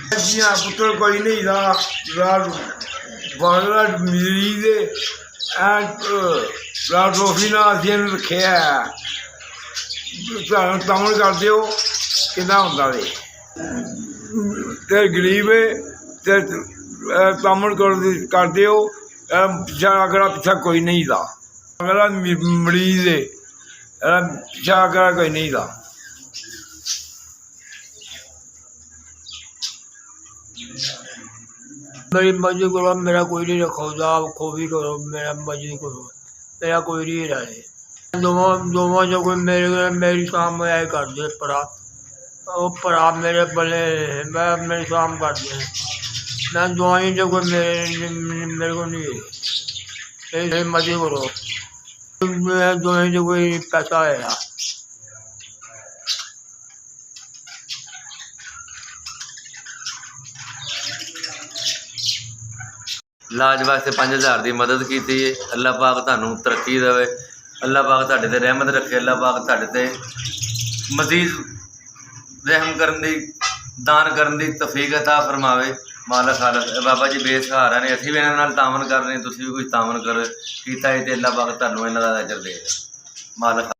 जियां पुत्र कोई नहीं था बागला मरीज ट्रोफी ना असीं इहनूं रखिया तमन कर दिओ किदा हुंदा वे ते गरीब ते तमन कर दिओ पिछा अगला पिछा कोई नहीं था अगला मरीज पिछा अगला कोई नहीं था। मेरी मर्जी करो, मेरा कोई नहीं रखो, आप खोबी करो, मेरा मर्जी करो, मेरा कोई नहीं रहे। दोनों जो कोई मेरी शाम में आए कर दे परा, वो परा मेरे बने मैं मेरी शाम कर दे मैं दुआई जो कोई मेरे को नहीं है मर्जी करो, मैं दुआई जो कोई पैसा आया इलाज वास्ते 5000 की मदद की है। अल्लाह पाक तुहानू तरक्की देवे, अल्लाह पाक तुहाडे ते रहमत रखे, अल्लाह पाक तुहाडे ते मजीद रहम करन दी दान करन दी तौफीक अता फरमावे। मालक खालक बाबा जी बेसहारा ने, असीं भी इन्हां नाल तावन कर रहे, तुसीं भी कुछ तावन कर कीता है ते अल्लाह पाक तुहानू इन्हां दा अजर दे। मालक